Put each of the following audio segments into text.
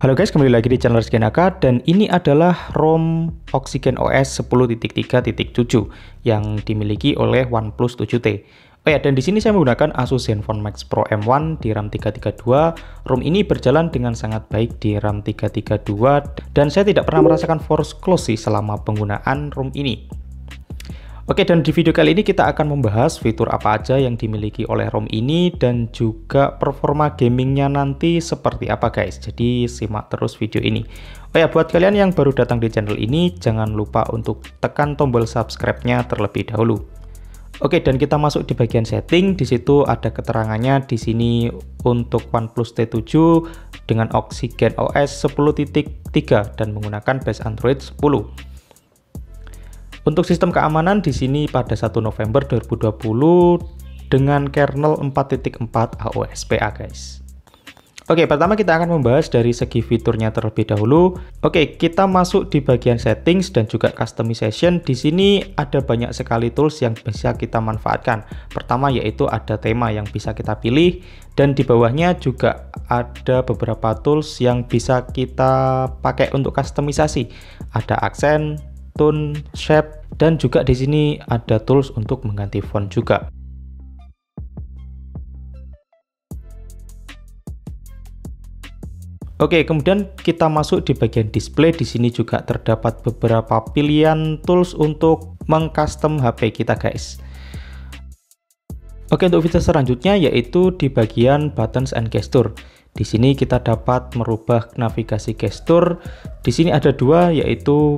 Halo guys, kembali lagi di channel Rizky Naka dan ini adalah ROM Oxygen OS 10.3.7 yang dimiliki oleh OnePlus 7T. Oh ya, dan di sini saya menggunakan Asus Zenfone Max Pro M1 di RAM 332. ROM ini berjalan dengan sangat baik di RAM 332 dan saya tidak pernah merasakan force close sih selama penggunaan ROM ini. Oke, dan di video kali ini kita akan membahas fitur apa aja yang dimiliki oleh ROM ini dan juga performa gamingnya nanti seperti apa guys. Jadi simak terus video ini. Oh ya, buat kalian yang baru datang di channel ini, jangan lupa untuk tekan tombol subscribe-nya terlebih dahulu. Oke, dan kita masuk di bagian setting. Di situ ada keterangannya di sini untuk OnePlus T7 dengan Oxygen OS 10.3 dan menggunakan base Android 10. Untuk sistem keamanan di sini pada 1 November 2020 dengan kernel 4.4 AOSPA guys. Oke, pertama kita akan membahas dari segi fiturnya terlebih dahulu. Oke, kita masuk di bagian settings dan juga customization. Di sini ada banyak sekali tools yang bisa kita manfaatkan. Pertama yaitu ada tema yang bisa kita pilih dan di bawahnya juga ada beberapa tools yang bisa kita pakai untuk customisasi. Ada aksen, tone, shape, dan juga di sini ada tools untuk mengganti font juga. Oke, kemudian kita masuk di bagian display. Di sini juga terdapat beberapa pilihan tools untuk mengcustom HP kita, guys. Oke, untuk fitur selanjutnya yaitu di bagian buttons and gesture. Di sini kita dapat merubah navigasi gestur. Di sini ada dua, yaitu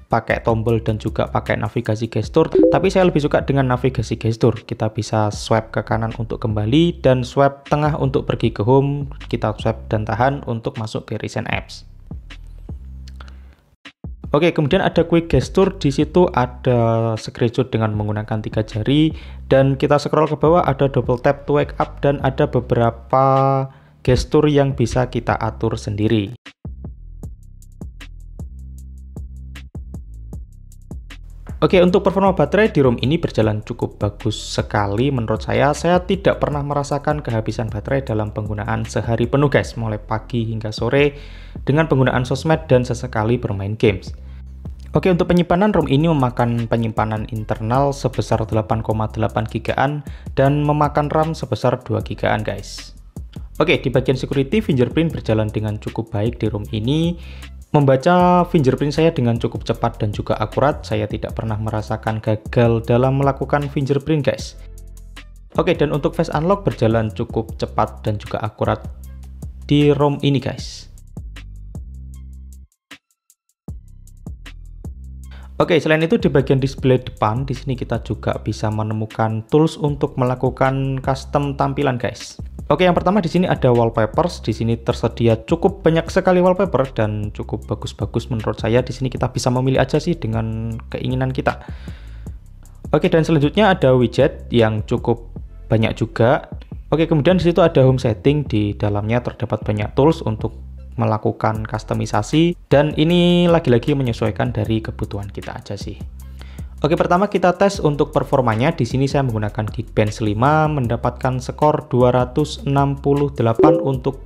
pakai tombol dan juga pakai navigasi gestur, tapi saya lebih suka dengan navigasi gestur. Kita bisa swipe ke kanan untuk kembali dan swipe tengah untuk pergi ke home, kita swipe dan tahan untuk masuk ke recent apps. Oke, kemudian ada quick gesture. Di situ ada screenshot dengan menggunakan 3 jari dan kita scroll ke bawah ada double tap to wake up dan ada beberapa gestur yang bisa kita atur sendiri. Oke, untuk performa baterai di ROM ini berjalan cukup bagus sekali menurut saya. Saya tidak pernah merasakan kehabisan baterai dalam penggunaan sehari penuh guys, mulai pagi hingga sore dengan penggunaan sosmed dan sesekali bermain games. Oke, untuk penyimpanan ROM ini memakan penyimpanan internal sebesar 8,8 GB dan memakan RAM sebesar 2 GB guys. Oke, di bagian security fingerprint berjalan dengan cukup baik di ROM ini. Membaca fingerprint saya dengan cukup cepat dan juga akurat. Saya tidak pernah merasakan gagal dalam melakukan fingerprint guys. Oke, dan untuk face unlock berjalan cukup cepat dan juga akurat di ROM ini guys. Oke, selain itu di bagian display depan di sini kita juga bisa menemukan tools untuk melakukan custom tampilan guys. Oke, yang pertama di sini ada wallpapers. Di sini tersedia cukup banyak sekali wallpaper dan cukup bagus-bagus menurut saya. Di sini kita bisa memilih aja sih dengan keinginan kita. Oke, dan selanjutnya ada widget yang cukup banyak juga. Oke, kemudian di situ ada home setting. Di dalamnya terdapat banyak tools untuk melakukan customisasi dan ini lagi-lagi menyesuaikan dari kebutuhan kita aja sih. Oke, pertama kita tes untuk performanya. Di sini saya menggunakan Geekbench 5 mendapatkan skor 268 untuk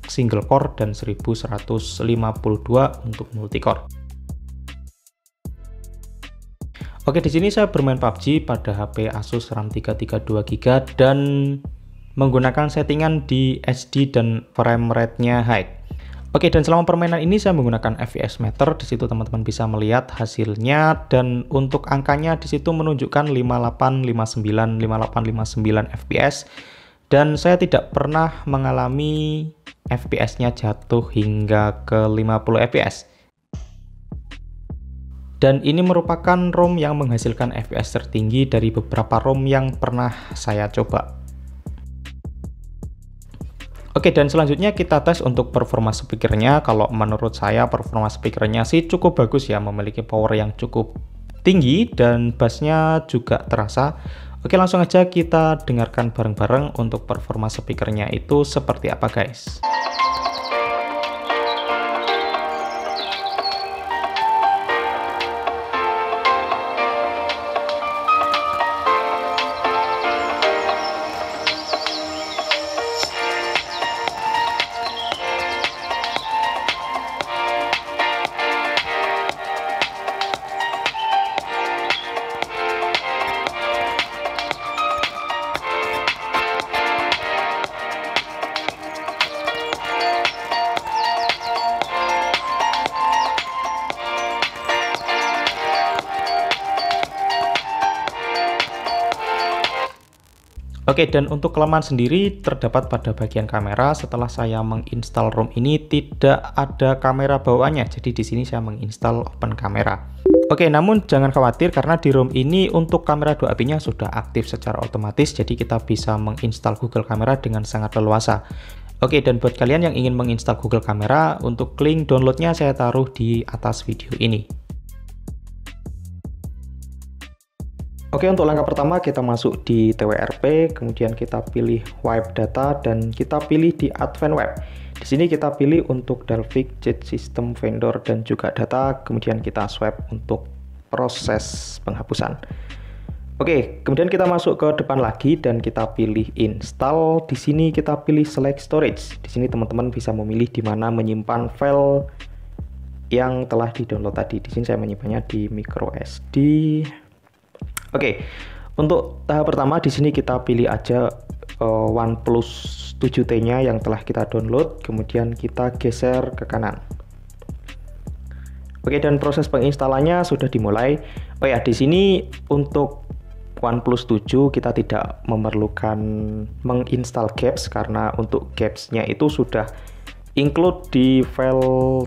single core dan 1152 untuk multicore. Oke, di sini saya bermain PUBG pada HP Asus RAM 332 GB dan menggunakan settingan di HD dan frame rate-nya high. Oke, dan selama permainan ini saya menggunakan FPS meter. Di situ teman-teman bisa melihat hasilnya dan untuk angkanya di situ menunjukkan 5859 FPS dan saya tidak pernah mengalami FPS-nya jatuh hingga ke 50 FPS. Dan ini merupakan ROM yang menghasilkan FPS tertinggi dari beberapa ROM yang pernah saya coba. Oke, dan selanjutnya kita tes untuk performa speakernya. Kalau menurut saya performa speakernya sih cukup bagus ya, memiliki power yang cukup tinggi dan bassnya juga terasa. Oke, langsung aja kita dengarkan bareng-bareng untuk performa speakernya itu seperti apa guys. Oke, dan untuk kelemahan sendiri terdapat pada bagian kamera. Setelah saya menginstal ROM ini tidak ada kamera bawaannya, jadi di sini saya menginstal open kamera. Oke, namun jangan khawatir karena di ROM ini untuk kamera 2API-nya sudah aktif secara otomatis, jadi kita bisa menginstal Google Kamera dengan sangat leluasa. Oke, dan buat kalian yang ingin menginstal Google Kamera, untuk link downloadnya saya taruh di atas video ini. Oke, untuk langkah pertama kita masuk di TWRP, kemudian kita pilih Wipe Data dan kita pilih di Advanced Web. Di sini kita pilih untuk Dalvik, Jet System, Vendor dan juga data, kemudian kita swipe untuk proses penghapusan. Oke, kemudian kita masuk ke depan lagi dan kita pilih Install. Di sini kita pilih Select Storage. Di sini teman-teman bisa memilih di mana menyimpan file yang telah di-download tadi. Di sini saya menyimpannya di microSD. Oke, untuk tahap pertama di sini kita pilih aja OnePlus 7T-nya yang telah kita download, kemudian kita geser ke kanan. Oke, dan proses penginstalannya sudah dimulai. Oh ya, di sini untuk OnePlus 7 kita tidak memerlukan menginstal Gaps karena untuk Gaps-nya itu sudah include di file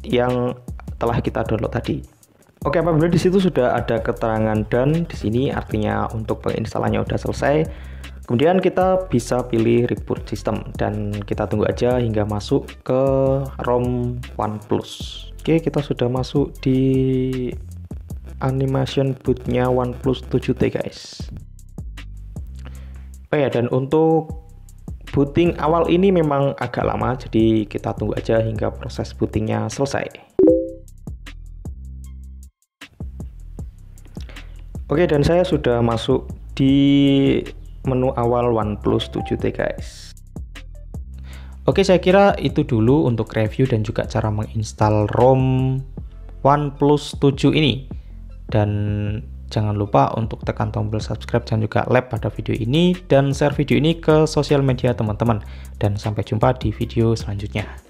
yang telah kita download tadi. Oke, apabila di situ sudah ada keterangan done di sini, artinya untuk penginstalannya sudah selesai. Kemudian kita bisa pilih reboot system dan kita tunggu aja hingga masuk ke ROM OnePlus. Oke, kita sudah masuk di animation bootnya OnePlus 7T guys. Oh ya, dan untuk booting awal ini memang agak lama, jadi kita tunggu aja hingga proses bootingnya selesai. Oke, dan saya sudah masuk di menu awal OnePlus 7T guys. Oke, saya kira itu dulu untuk review dan juga cara menginstal ROM OnePlus 7 ini. Dan jangan lupa untuk tekan tombol subscribe dan juga like pada video ini dan share video ini ke sosial media teman-teman. Dan sampai jumpa di video selanjutnya.